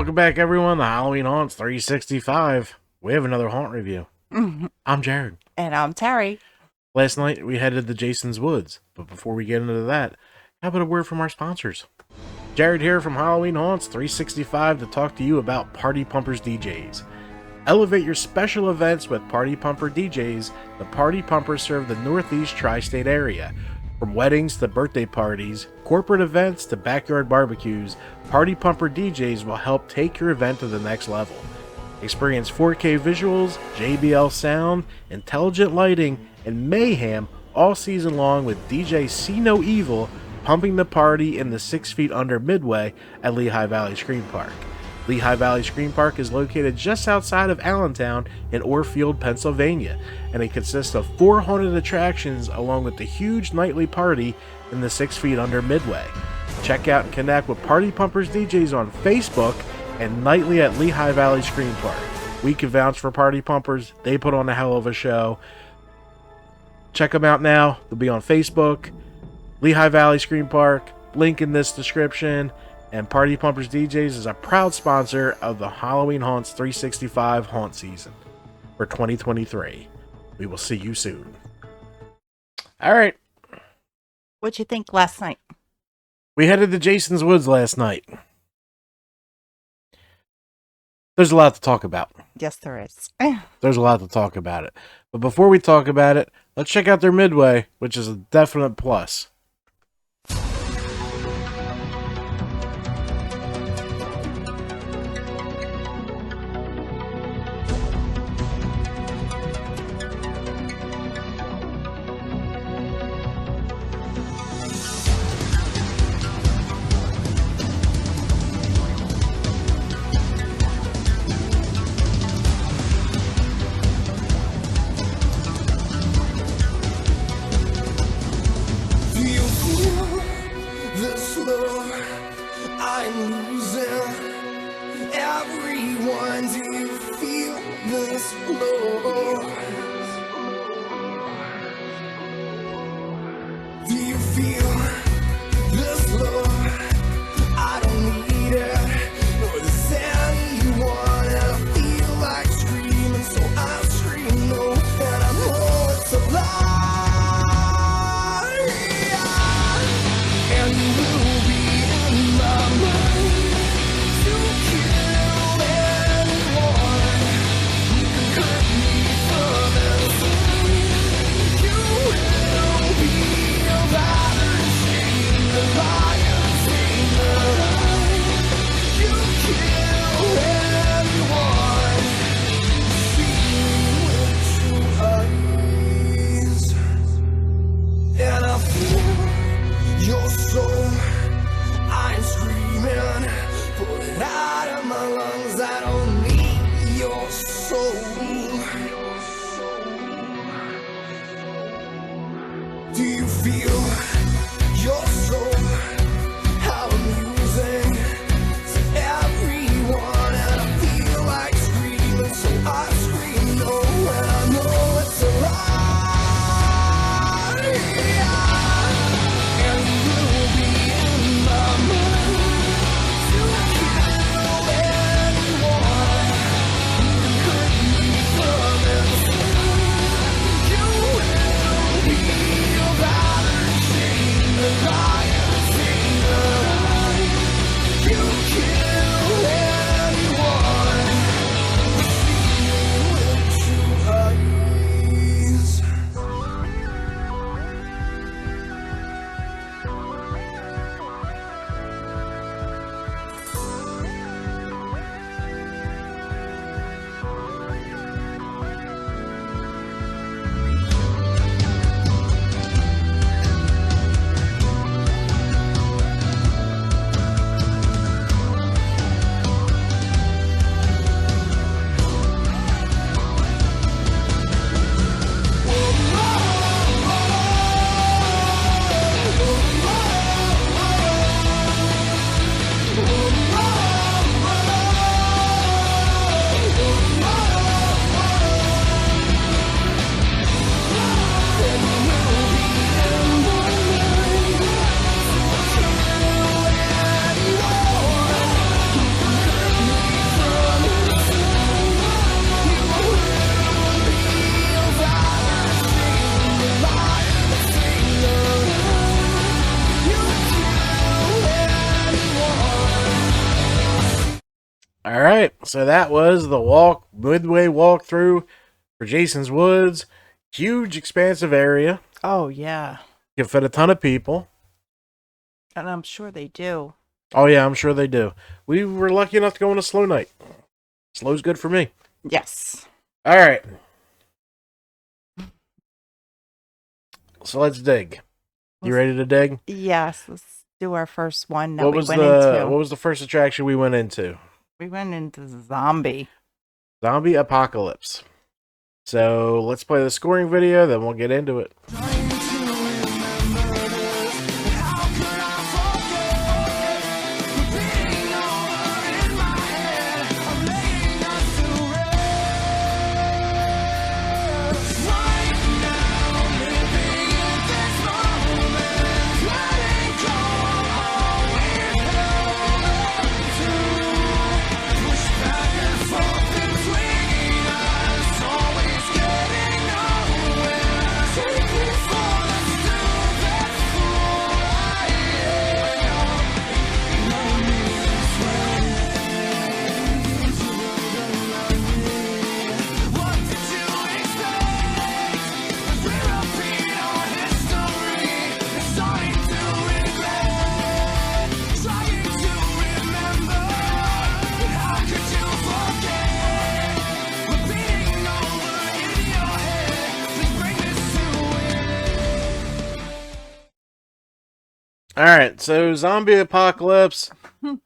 Welcome back, everyone, to Halloween Haunts 365. We have another haunt review. I'm Jared. And I'm Terry. Last night, we headed to Jason's Woods. But before we get into that, how about a word from our sponsors? Jared here from Halloween Haunts 365 to talk to you about Party Pumpers DJs. Elevate your special events with Party Pumper DJs. The Party Pumpers serve the Northeast Tri-State area. From weddings to birthday parties, corporate events to backyard barbecues, Party Pumper DJs will help take your event to the next level. Experience 4K visuals, JBL sound, intelligent lighting, and mayhem all season long with DJ See No Evil pumping the party in the 6 feet under Midway at Lehigh Valley Screen Park. Lehigh Valley Screen Park is located just outside of Allentown in Orfield, Pennsylvania, and it consists of 4 haunted attractions along with the huge nightly party in the 6 feet under Midway. Check out and connect with Party Pumpers DJs on Facebook and nightly at Lehigh Valley Screen Park. We can vouch for Party Pumpers. They put on a hell of a show. Check them out now. They'll be on Facebook, Lehigh Valley Screen Park, link in this description. And Party Pumpers DJs is a proud sponsor of the Halloween Haunts 365 haunt season for 2023. We will see you soon. All right. What'd you think last night? We headed to Jason's Woods last night. There's a lot to talk about. Yes, there is. There's a lot to talk about it. But before we talk about it, let's check out their Midway, which is a definite plus. Everyone, do you feel this flow? Do you feel this love? I don't need it, nor does anyone. And I feel like screaming, so I scream no, and I know it's a lie. And you will be in my mind. Your soul, I'm screaming, pull it out of my lungs. I don't need your soul. Do you feel your soul? How amusing to everyone, and I feel like screaming, so I scream no, and I know it's a lie. All right, so that was the midway walkthrough for Jason's Woods. Huge, expansive area. Oh, yeah. Can fit a ton of people. And I'm sure they do. Oh yeah, I'm sure they do. We were lucky enough to go on a slow night. Slow's good for me. Yes. All right. So let's dig. You ready to dig? Yes. Let's do our first one that What we was went the into. what was the first attraction we went into? We went into Zombie. Zombie Apocalypse. So let's play the scoring video, then we'll get into it. Trying to remember this, but how could I forget? Repeating over in my head, I'm laying us to rest. Right now, living in this moment, letting go of all we've held on to. Push back and forth between us, always getting nowhere. Take me for the stupid fool I am. Love me this way. What did you expect? As we repeat our history, it's starting to regret. Trying to remember, but how could you forget? Repeating over in your head, please bring this to it. Alright, so Zombie Apocalypse.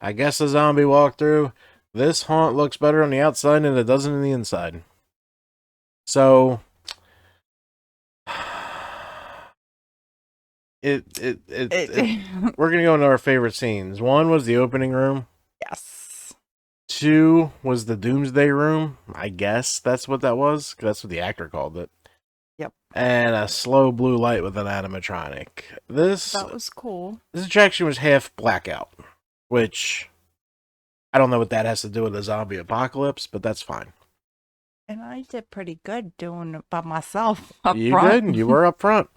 I guess a zombie walkthrough. This haunt looks better on the outside than it does on the inside. So we're gonna go into our favorite scenes. One was the opening room. Yes. 2 was the Doomsday Room. I guess that's what that was. 'Cause that's what the actor called it. Yep. And a slow blue light with an animatronic. That was cool. This attraction was half blackout, which I don't know what that has to do with the zombie apocalypse, but that's fine. And I did pretty good doing it by myself up You front. did. You were up front.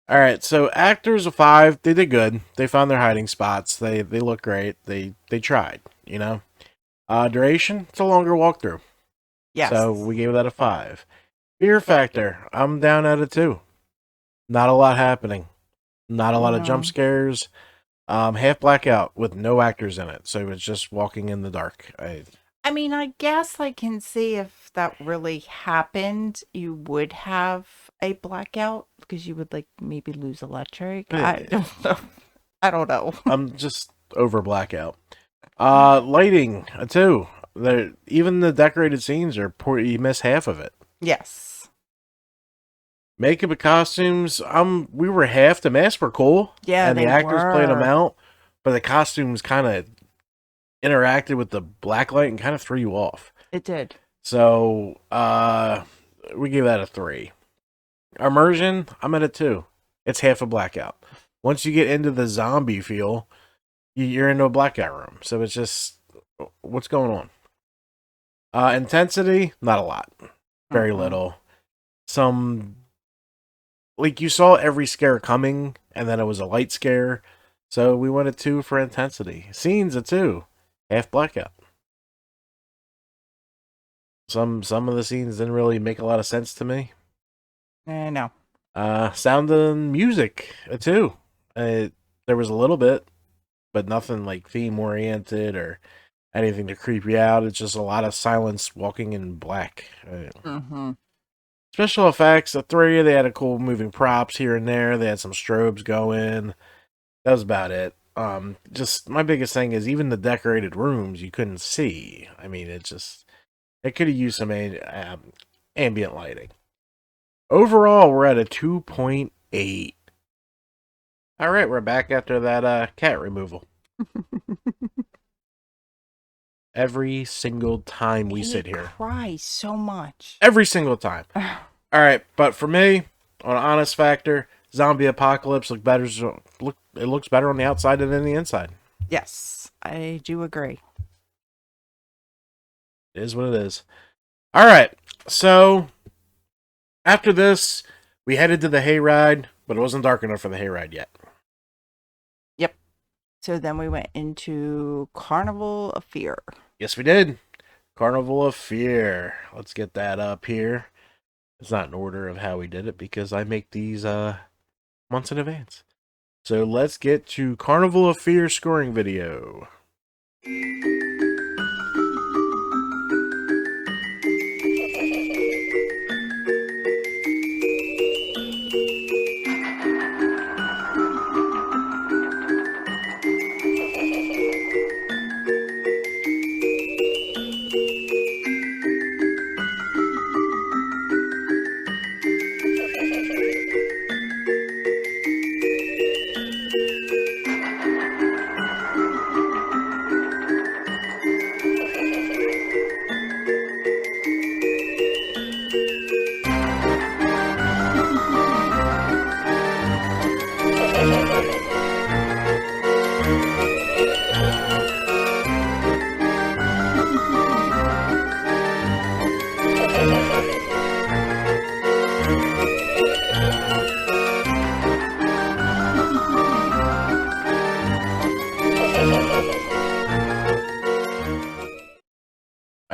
All right. So actors of 5, they did good. They found their hiding spots. They look great. They tried. You know. Duration. It's a longer walkthrough. Yes. So we gave that a 5. Fear factor. I'm down at a 2. Not a lot happening. Not a lot of No. jump scares. Half blackout with no actors in it, so it's just walking in the dark. I mean, I guess I can see if that really happened, you would have a blackout because you would like maybe lose electric. I don't know. I don't know. I'm just over blackout. Lighting a 2. Even the decorated scenes are poor. You miss half of it. Yes. Makeup and costumes. We were half. The masks were cool. Yeah, and the they actors played them were. out, but the costumes kind of interacted with the black light and kind of threw you off. It did. So, we gave that a 3. Immersion, I'm at a 2. It's half a blackout. Once you get into the zombie feel, you're into a blackout room. So it's just, what's going on? Intensity, not a lot. Very Mhm. little. Like you saw every scare coming, and then it was a light scare. So we went a 2 for intensity. Scenes, a 2. Half blackout. Some of the scenes didn't really make a lot of sense to me. No. Sound and music, a 2. There was a little bit, but nothing like theme oriented or anything to creep you out. It's just a lot of silence walking in black. Mm-hmm. Special effects, a 3. They had a cool moving props here and there. They had some strobes going. That was about it. Just my biggest thing is even the decorated rooms you couldn't see. I mean, it could have used some ambient lighting. Overall, we're at a 2.8. All right, we're back after that cat removal. Every single time we sit here. Cry so much. Every single time. All right, but for me, on honest factor, Zombie Apocalypse it looks better on the outside than in the inside. Yes, I do agree. It is what it is. All right, so after this, we headed to the hayride, but it wasn't dark enough for the hayride yet. So then we went into Carnival of Fear. Yes, we did. Carnival of Fear. Let's get that up here. It's not in order of how we did it because I make these months in advance. So let's get to Carnival of Fear scoring video.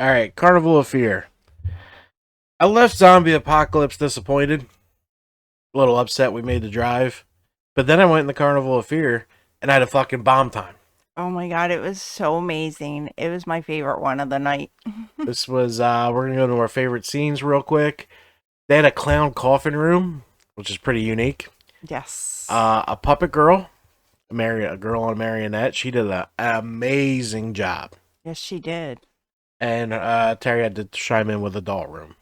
Alright, Carnival of Fear. I left Zombie Apocalypse disappointed. A little upset we made the drive. But then I went in the Carnival of Fear and I had a fucking bomb time. Oh my god, it was so amazing. It was my favorite one of the night. This was, we're going to go to our favorite scenes real quick. They had a clown coffin room, which is pretty unique. Yes. A puppet girl, a girl on a marionette. She did an amazing job. Yes, she did. And Terry had to chime in with a doll room.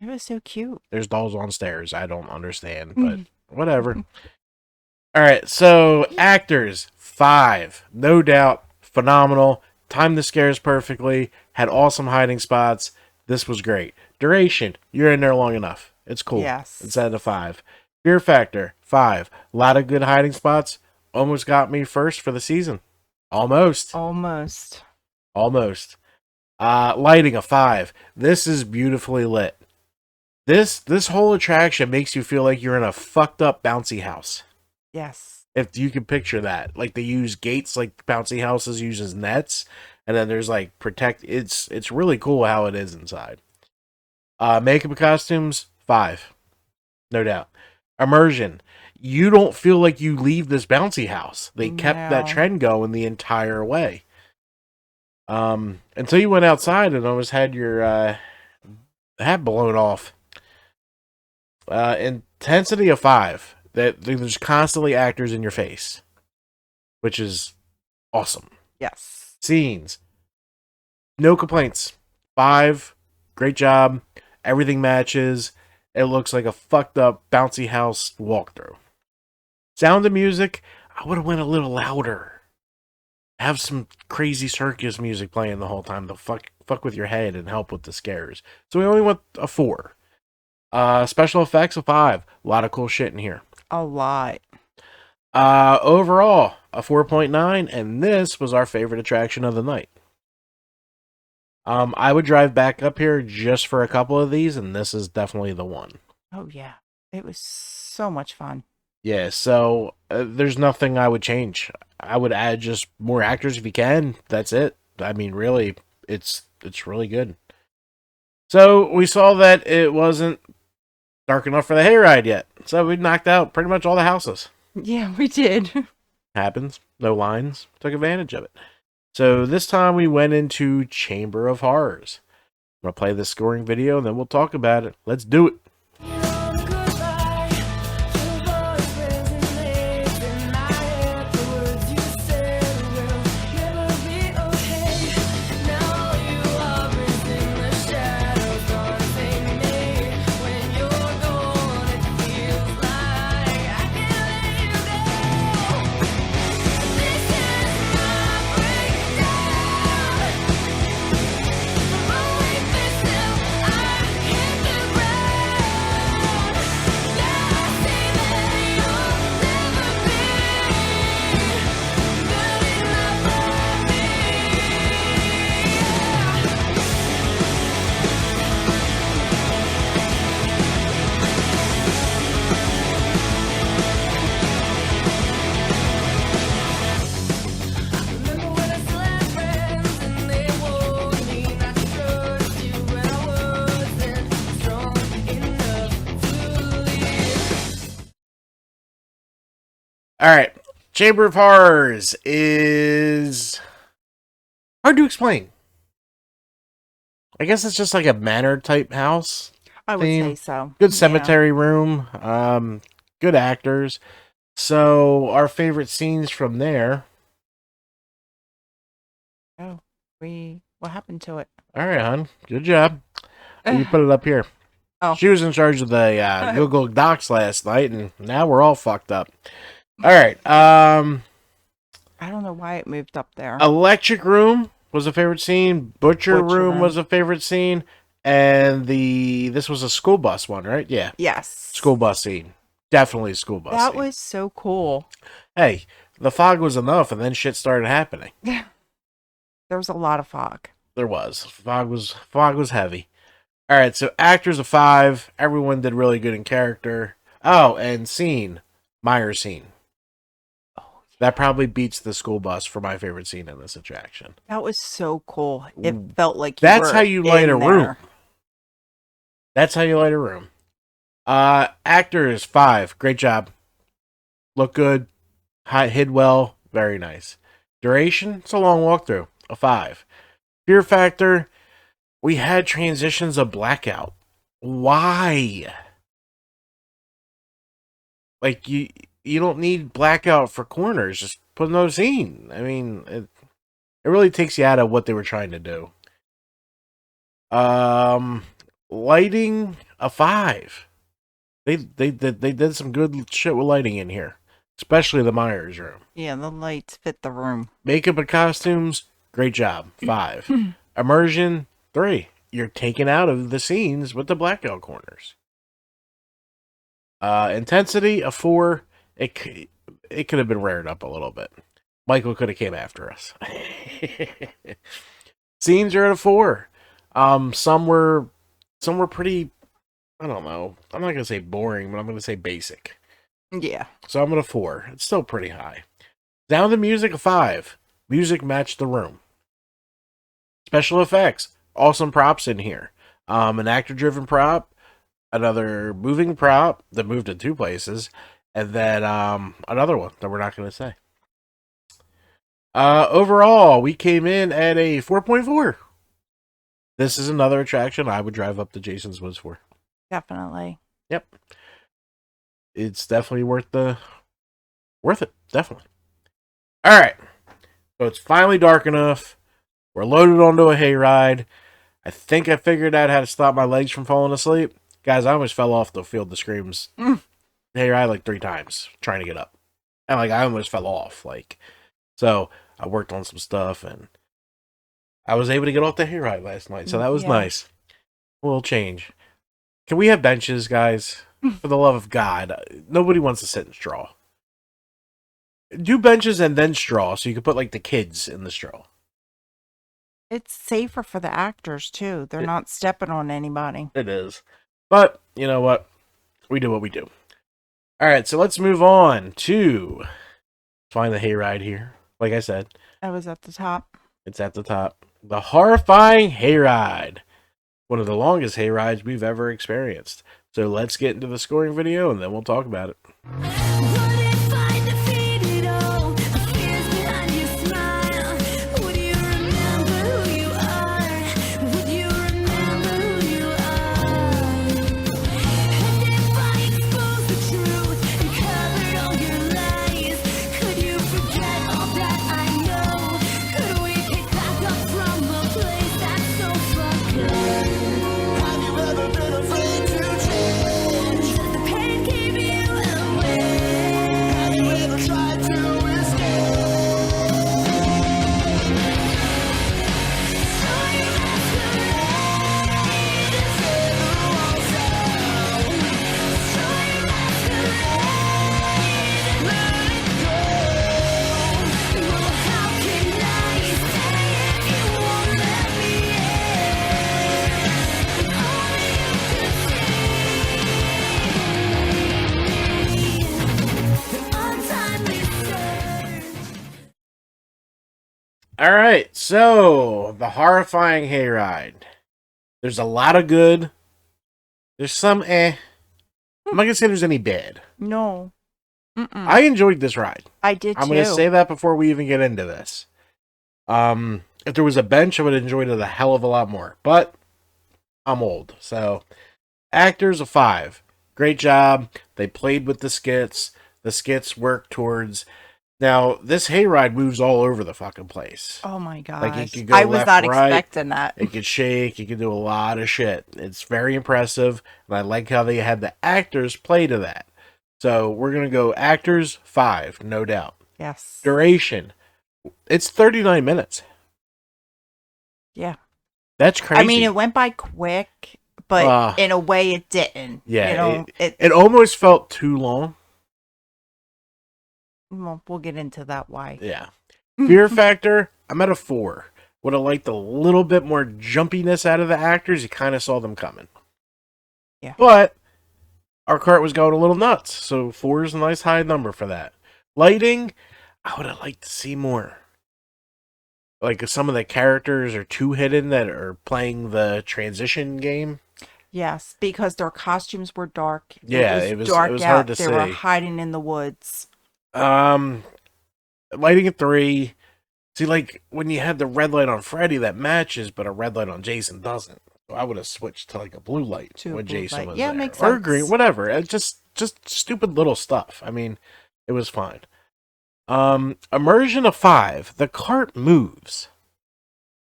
It was so cute. There's dolls on stairs. I don't understand, but whatever. All right, so actors, 5. No doubt, phenomenal. Timed the scares perfectly. Had awesome hiding spots. This was great. Duration, you're in there long enough. It's cool. Yes. It's out of 5. Fear factor, 5. A lot of good hiding spots. Almost got me first for the season. Almost. Almost. Lighting, a 5. This is beautifully lit. This whole attraction makes you feel like you're in a fucked up bouncy house. Yes. If you can picture that. Like they use gates like bouncy houses uses nets. And then there's like it's really cool how it is inside. Makeup and costumes, 5. No doubt. Immersion. You don't feel like you leave this bouncy house. They kept that trend going the entire way. Until you went outside and almost had your hat blown off. Intensity of 5. That there's constantly actors in your face, which is awesome. Yes. Scenes, no complaints. 5, great job. Everything matches. It looks like a fucked up bouncy house walkthrough. Sound and music, I would have went a little louder. Have some crazy circus music playing the whole time to fuck with your head and help with the scares. So we only went a 4. Special effects, a 5. A lot of cool shit in here. A lot. Overall, a 4.9, and this was our favorite attraction of the night. I would drive back up here just for a couple of these, and this is definitely the one. Oh yeah, it was so much fun. Yeah, so there's nothing I would change. I would add just more actors if you can. That's it. I mean, really, it's really good. So we saw that it wasn't dark enough for the hayride yet. So we knocked out pretty much all the houses. Yeah, we did. Happens. No lines. Took advantage of it. So this time we went into Chamber of Horrors. I'm going to play this scoring video and then we'll talk about it. Let's do it. All right. Chamber of Horrors is hard to explain. I guess it's just like a manor type house. I would theme. say so. Good Yeah. cemetery room. Good actors. So our favorite scenes from there. Oh, what happened to it? All right, hon. Good job. You put it up here. Oh. She was in charge of the Google Docs last night, and now we're all fucked up. All right. I don't know why it moved up there. Electric Room was a favorite scene. Butcher Room was a favorite scene. And this was a school bus one, right? Yeah. Yes. School bus scene. Definitely school bus That scene. was so cool. Hey, the fog was enough, and then shit started happening. There was a lot of fog. There was. Fog was heavy. All right, so actors of 5. Everyone did really good in character. Oh, and scene. Myers scene. Oh, That probably beats the school bus for my favorite scene in this attraction. that was so cool. It felt like That's were how you light in a room. there. That's how you light a room. Actors 5. Great job. Look good. Hid well. Very nice. Duration, it's a long walkthrough. A 5. Fear factor, we had transitions of blackout. Why? Like, you don't need blackout for corners. Just put another scene. I mean, it really takes you out of what they were trying to do. Lighting, a 5. They did some good shit with lighting in here, especially the Myers room. Yeah, the lights fit the room. Makeup and costumes, great job. 5. Immersion, 3. You're taken out of the scenes with the blackout corners. Intensity, a 4. It could have been rared up a little bit. Michael could have came after us. Scenes are at a 4. Some were pretty, I don't know. I'm not gonna say boring, but I'm gonna say basic. Yeah. So I'm at a 4. It's still pretty high. Down to music, a 5. Music matched the room. Special effects, awesome props in here. An actor-driven prop, another moving prop that moved in 2 places, and then another one that we're not going to say. Overall, we came in at a 4.4. This is another attraction I would drive up to Jason's Woods for. Definitely. Yep. It's definitely worth it. Definitely. All right. So it's finally dark enough. We're loaded onto a hayride. I think I figured out how to stop my legs from falling asleep. Guys, I almost fell off the Field of Screams hayride like 3 times trying to get up. And like I almost fell off. So I worked on some stuff and I was able to get off the hayride last night. So that was nice. A little change. Can we have benches, guys? For the love of God. Nobody wants to sit in straw. Do benches and then straw so you can put like the kids in the straw. It's safer for the actors too. They're not stepping on anybody. It is. But, you know what? We do what we do. All right, so let's move on to find the hayride here. Like I said, I was at the top. it's at the top. The Horrifying Hayride. One of the longest hayrides we've ever experienced. So let's get into the scoring video and then we'll talk about it. What if I defeated all the fears behind your smile? Would you remember who you are? Would you remember who you are? And if I exposed the truth and covered all your lies, could you forget all that I know? Could we pick back up from a place that's so fucked up? Have you ever been afraid to change? Does the pain keep you away? Have you ever tried to escape? All right, so the Horrifying Hayride. There's a lot of good. There's some I'm not going to say there's any bad. No. I I enjoyed this ride. did I'm too. going to say that before we even get into this. If there was a bench, I would have enjoyed it a hell of a lot more. But I'm old, so actors a 5. Great job. They played with the skits. The skits worked towards. Now this hayride moves all over the fucking place. Oh my gosh. Like, it could go I was left, not right. expecting that. It could shake. It could do a lot of shit. It's very impressive, and I like how they had the actors play to that. So we're gonna go actors 5, no doubt. Yes. Duration, it's 39 minutes. Yeah. That's crazy. I mean, it went by quick, but in a way it didn't. yeah, You know, it almost felt too long. well, we'll get into that why. Yeah. Fear factor, I'm at a 4. Would have liked a little bit more jumpiness out of the actors. You kind of saw them coming. Yeah. But our cart was going a little nuts, so 4 is a nice high number for that. Lighting, I would have liked to see more. Like, some of the characters are too hidden that are playing the transition game. Yes, because their costumes were dark. Yeah, it it was was dark out. hard to They were see. hiding in the woods. Lighting at 3. See, like, when you had the red light on Freddy, that matches, but a red light on Jason doesn't. So I would have switched to, like, a blue light To a when blue Jason light. was Yeah, there. makes Or sense. green, whatever. It just stupid little stuff. I mean, it was fine. Immersion of 5. The cart moves.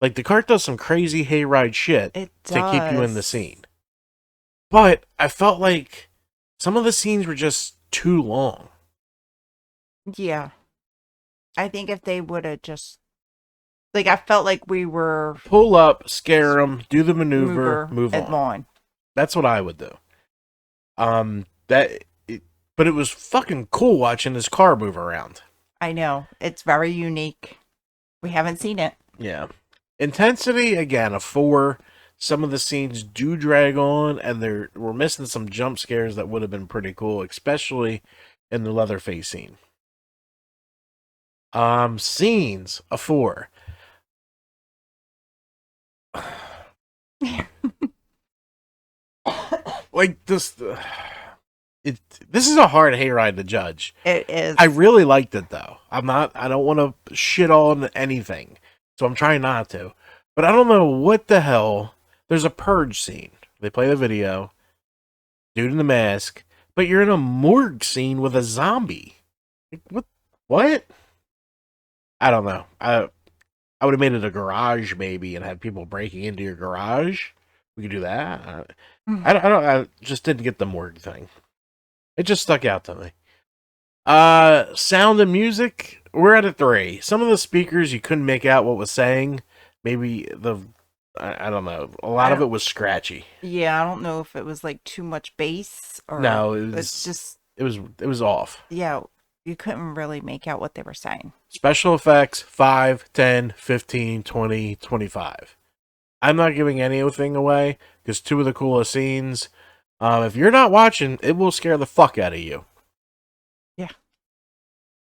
Like, the cart does some crazy hayride shit It to does. keep you in the scene. But I felt like some of the scenes were just too long. Yeah. I think if they would have just, like, I felt like we were Pull up, scare them, do the maneuver, move and on. That's what I would do. But it was fucking cool watching this car move around. I know. It's very unique. We haven't seen it. Yeah. Intensity, again, a 4. Some of the scenes do drag on, and we're missing some jump scares that would have been pretty cool, especially in the Leatherface scene. Scenes, a 4. Like, this is a hard hayride to judge. It is. I really liked it, though. I don't want to shit on anything, so I'm trying not to. But I don't know what the hell. There's a purge scene. They play the video. Dude in the mask. But you're in a morgue scene with a zombie. Like, what? I don't know. I would have made it a garage, maybe, and had people breaking into your garage. We could do that. I just didn't get the morgue thing. It just stuck out to me. Sound and music, we're at a 3. Some of the speakers you couldn't make out what was saying. Maybe I don't know. A lot of it was scratchy. Yeah, I don't know if it was like too much bass or No, it it's just it was off. yeah, you couldn't really make out what they were saying. Special effects 5, 10, 15, 20, 25. I'm not giving anything away because 2 of the coolest scenes. If you're not watching, it will scare the fuck out of you. Yeah.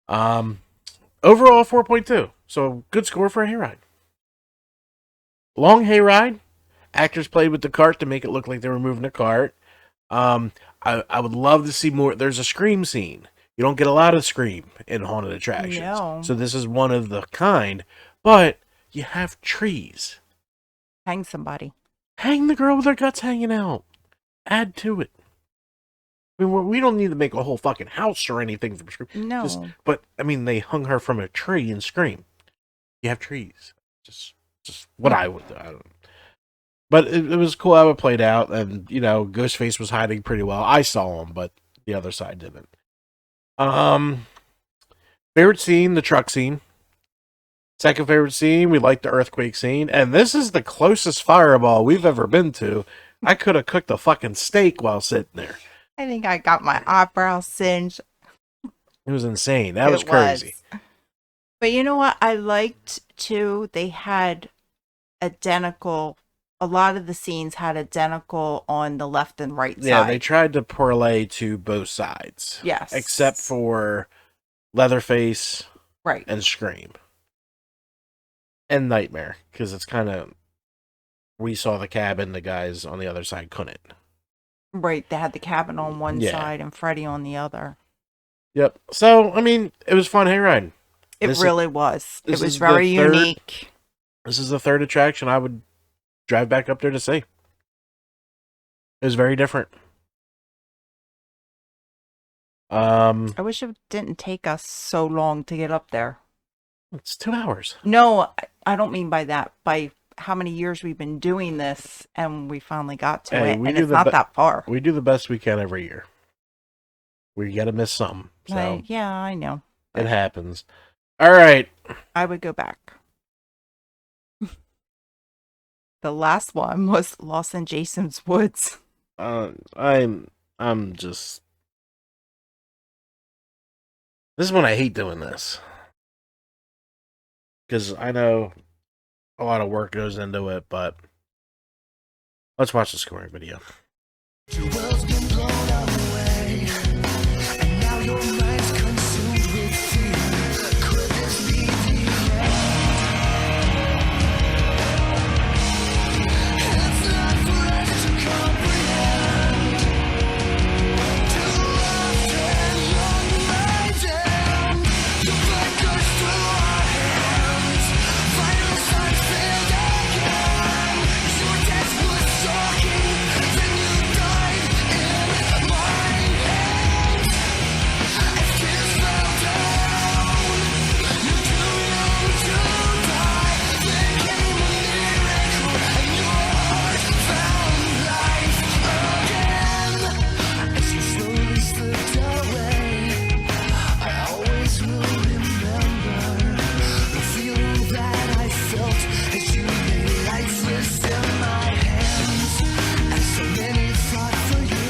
Overall 4.2. So good score for a hayride. Long hayride. Actors played with the cart to make it look like they were moving a cart. I would love to see more. There's a scream scene. You don't get a lot of scream in haunted attractions. No. So this is one of the kind. But you have trees. Hang somebody. Hang the girl with her guts hanging out. Add to it. I mean, we don't need to make a whole fucking house or anything from Scream. No. But, I mean, they hung her from a tree in Scream. You have trees. Just what I would do. I don't know. But it was cool how it played out. And, you know, Ghostface was hiding pretty well. I saw him, but the other side didn't. Favorite scene, the truck scene. Second favorite scene, we like the earthquake scene. And this is the closest fireball we've ever been to. I could have cooked a fucking steak while sitting there. I think I got my eyebrows singed. It was insane. That was It crazy. But you know what? I liked too. They had identical. A lot of the scenes had identical on the left and right Yeah, side. they tried to parlay to both sides. Yes. Except for Leatherface right. and Scream. And Nightmare. Because it's kind of... We saw the cabin, the guys on the other side couldn't. Right. They had the cabin on one Yeah. side and Freddy on the other. Yep. So, I mean, it was fun hayride. It This is- really was. It this was is the very third- unique. This is the third attraction I would drive back up there to see. It was very different. I wish it didn't take us so long to get up there. It's 2 hours. No, I don't mean by that. By how many years we've been doing this, and we finally got to Hey, it, we and do it's the not be- that far. We do the best we can every year. We gotta miss some, so Yeah, I know. it happens. All right. I would go back. The last one was Lost in Jason's Woods. I'm just. This is when I hate doing this, because I know a lot of work goes into it, but let's watch the scoring video. Your world's been blown away, and now your mind's consumed with fear. Could this be the end? It's not for us to comprehend. Too often along the lines end, the fight goes through our hands. Vital signs failed again. Your death was shocking, then you died in my hands. As tears fell down, you're too young to die. There came a miracle, and your heart found life again. As you slowly slipped away, I always will remember the feeling that I felt as you lay lifeless in my hands. And so many fought for you.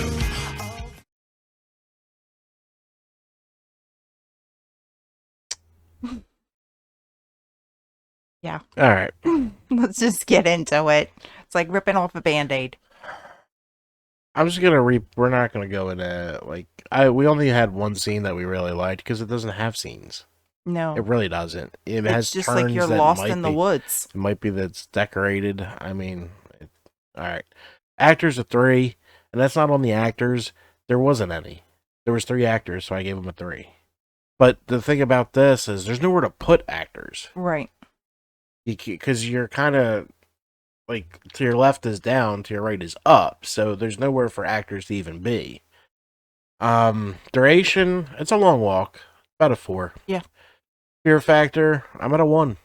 Yeah. All right. Let's just get into it. It's like ripping off a band-aid. I'm just gonna We're not gonna go into we only had one scene that we really liked because it doesn't have scenes. No. It really doesn't. It has It's just turns like you're that lost might in the be- woods. It might be that it's decorated. I mean, all right. Actors a 3, and that's not on the actors. There wasn't any. There was 3 actors, so I gave them a 3. But the thing about this is, there's nowhere to put actors Right. because you're kind of like to your left is down, to your right is up. So there's nowhere for actors to even be. Duration, it's a long walk, about a 4. Yeah. Fear factor, I'm at a 1.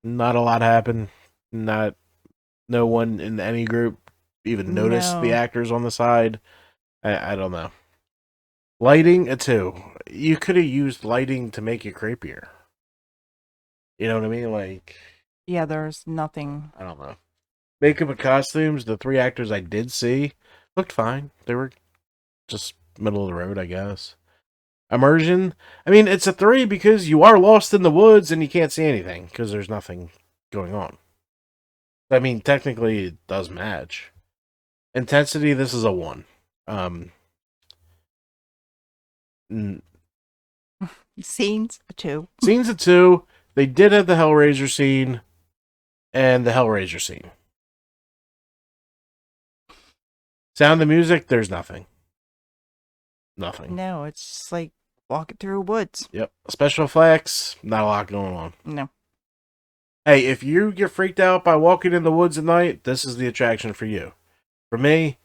Not a lot happened. No one in any group even noticed the No. actors on the side. I don't know. Lighting, a 2. You could have used lighting to make it creepier. You know what I mean? Like, Yeah, there's nothing. I don't know. Makeup and costumes, the 3 actors I did see looked fine. They were just middle of the road, I guess. Immersion, I mean, it's a 3 because you are lost in the woods and you can't see anything because there's nothing going on. I mean, technically it does match. Intensity, this is a 1. Scenes, 2. Scenes a 2. They did have the Hellraiser scene and the Hellraiser scene. Sound of music, there's nothing. Nothing. No, it's just like walking through woods. Yep. Special effects, not a lot going on. No. Hey, if you get freaked out by walking in the woods at night, this is the attraction for you. For me,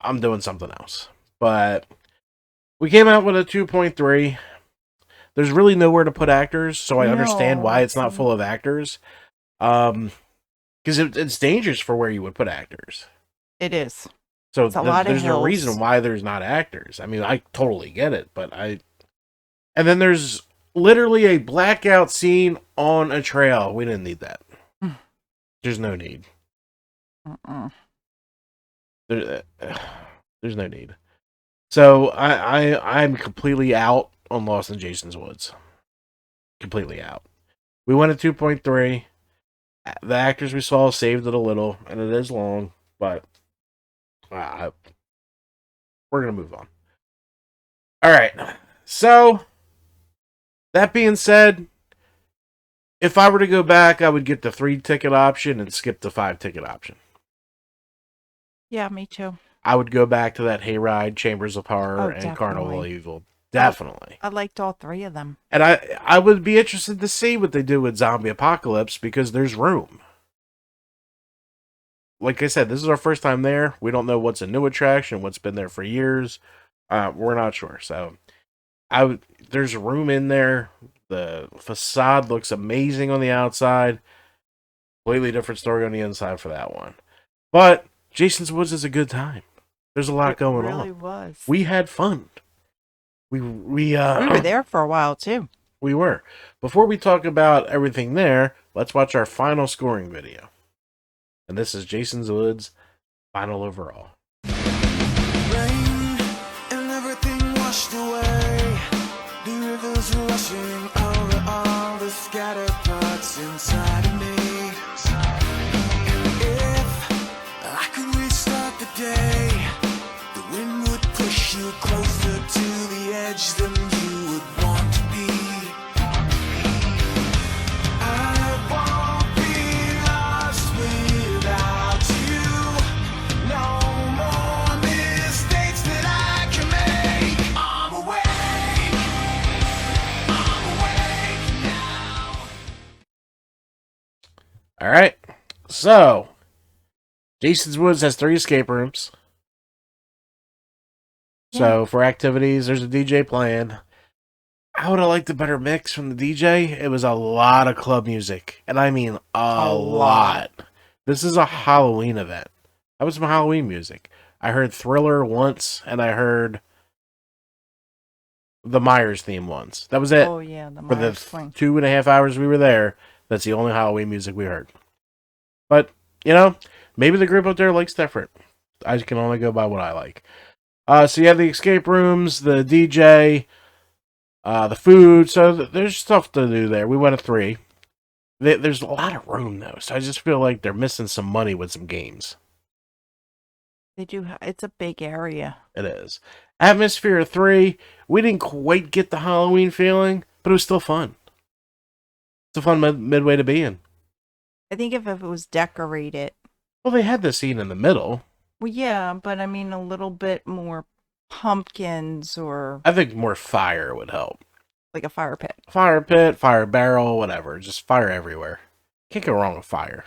I'm doing something else. But we came out with a 2.3. There's really nowhere to put actors, so I understand No, why it's not it's- full of actors. Because it's dangerous for where you would put actors. It is. So It's a lot of there's no hills. reason why there's not actors. I mean, I totally get it, but and then literally a blackout scene on a trail. We didn't need that. There's no need. Mm-mm. There's no need. So I'm completely out on Lost in Jason's Woods. Completely out. We went at 2.3. The actors we saw saved it a little, and it is long, but we're gonna move on. All right. So that being said, if I were to go back, I would get the 3 ticket option and skip the 5 ticket option. Yeah, me too. I would go back to that Hayride, Chambers of Horror, Oh, and Carnival of definitely. Evil. Definitely. I liked all three of them. And I would be interested to see what they do with Zombie Apocalypse because there's room. Like I said, this is our first time there. We don't know what's a new attraction, what's been there for years. We're not sure. So there's room in there. The facade looks amazing on the outside. Completely different story on the inside for that one. But Jason's Woods is a good time. There's a lot going It really on. was. We had fun. We were there for a while too. We were. Before we talk about everything there, let's watch our final scoring video. And this is Jason's Woods' final overall. Rain and everything washed away. The rivers rushing over all the scattered parts inside of me. And if I could restart the day, the wind would push you closer to the edge than you would want to be. I won't be lost without you. No more mistakes that I can make. I'm awake now. All right. So, Jason's Woods has 3 escape rooms. So, for activities, there's a DJ playing. I would have liked a better mix from the DJ. It was a lot of club music. And I mean a lot. This is a Halloween event. That was some Halloween music. I heard Thriller once, and I heard the Myers theme once. That was it. Oh yeah, the For the Myers swing. 2.5 hours we were there, that's the only Halloween music we heard. But, you know, maybe the group up there likes different. I can only go by what I like. So you have the escape rooms, the DJ, the food. So there's stuff to do there. We went to 3. There's a lot of room, though. So I just feel like they're missing some money with some games. They do. It's a big area. It is. Atmosphere 3, we didn't quite get the Halloween feeling, but it was still fun. It's a fun midway to be in. I think if it was decorated, Well, they had the scene in the middle. well, yeah, but I mean a little bit more pumpkins or I think more fire would help. like a fire pit. Fire pit, fire barrel, whatever. Just fire everywhere. Can't go wrong with fire.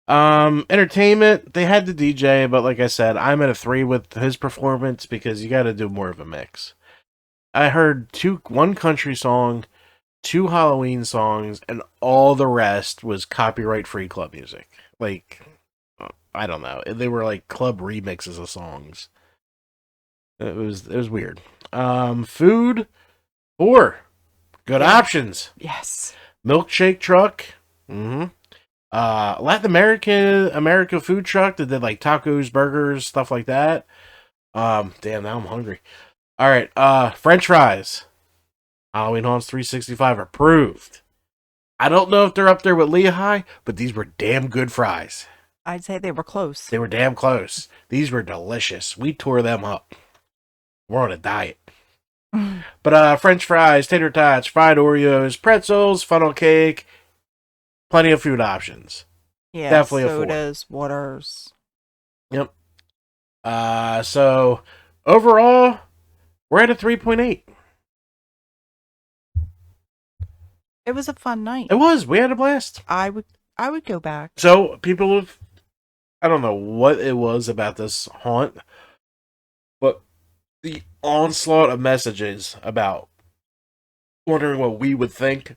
Entertainment, they had the DJ, but like I said, I'm at a 3 with his performance because you got to do more of a mix. I heard 1 country song, 2 Halloween songs, and all the rest was copyright-free club music. Like, I don't know. They were like club remixes of songs. It was weird. Food, 4. Good Yeah. options. Yes. Milkshake truck. Latin America food truck that did like tacos, burgers, stuff like that. Damn, now I'm hungry. All right, French fries. Halloween Haunts 365 approved. I don't know if they're up there with Lehigh, but these were damn good fries. I'd say they were close. They were damn close. These were delicious. We tore them up. We're on a diet. But French fries, tater tots, fried Oreos, pretzels, funnel cake, plenty of food options. Yeah, Definitely a 4. sodas, waters. Yep. So overall, we're at a 3.8. It was a fun night. It was. We had a blast. I would go back. So people have, I don't know what it was about this haunt, but the onslaught of messages about wondering what we would think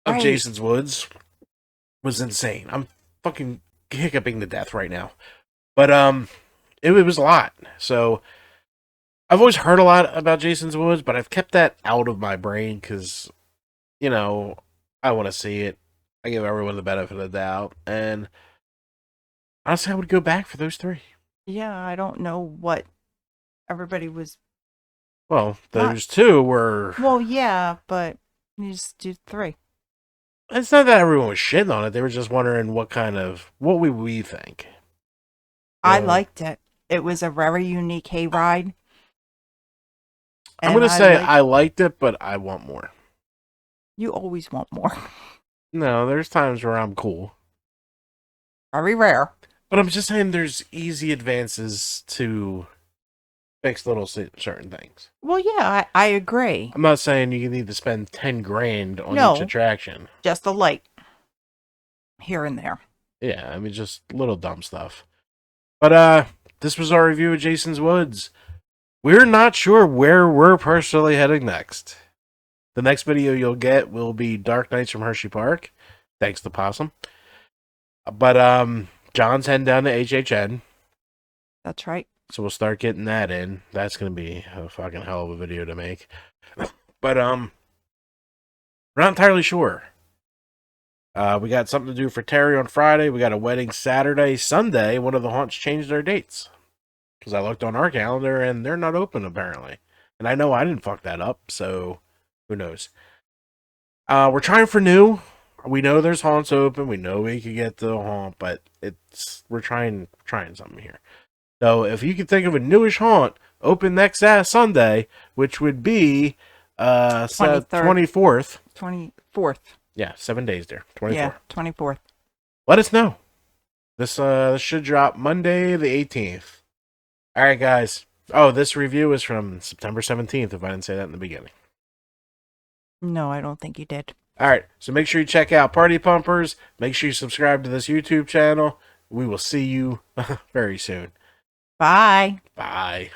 of Right. Jason's Woods was insane. I'm fucking hiccuping to death right now. But it was a lot. So I've always heard a lot about Jason's Woods, but I've kept that out of my brain because, you know, I want to see it. I give everyone the benefit of the doubt. And honestly, I would go back for those 3. Yeah, I don't know what everybody was. Well, those 2 were... Well, yeah, but you just do 3. It's not that everyone was shitting on it. They were just wondering what would we think? I Yeah. liked it. It was a very unique hayride. I'm And going to say liked- I liked it, but I want more. You always want more. No, there's times where I'm cool. Very rare. But I'm just saying there's easy advances to fix little certain things. Well, yeah, I agree. I'm not saying you need to spend 10 grand on No. each attraction. Just a light here and there. Yeah, I mean, just little dumb stuff. But this was our review of Jason's Woods. We're not sure where we're personally heading next. The next video you'll get will be Dark Nights from Hershey Park, thanks to Possum. But John's heading down to HHN, That's right. so we'll start getting that in. That's gonna be a fucking hell of a video to make. But we're not entirely sure. We got something to do for Terry on Friday. We got a wedding Saturday. Sunday, one of the haunts changed their dates. Because I looked on our calendar and they're not open apparently. And I know I didn't fuck that up, so who knows. We're trying for new. We know there's haunts open. We know we could get the haunt, but we're trying something here. So if you can think of a newish haunt open next Sunday, which would be 24th. 24th. Yeah, 7 days there. 24th. Yeah, 24th. Let us know. This should drop Monday the 18th. All right, guys. Oh, this review is from September 17th, if I didn't say that in the beginning. No, I don't think you did. All right, so make sure you check out Party Pumpers. Make sure you subscribe to this YouTube channel. We will see you very soon. Bye. Bye.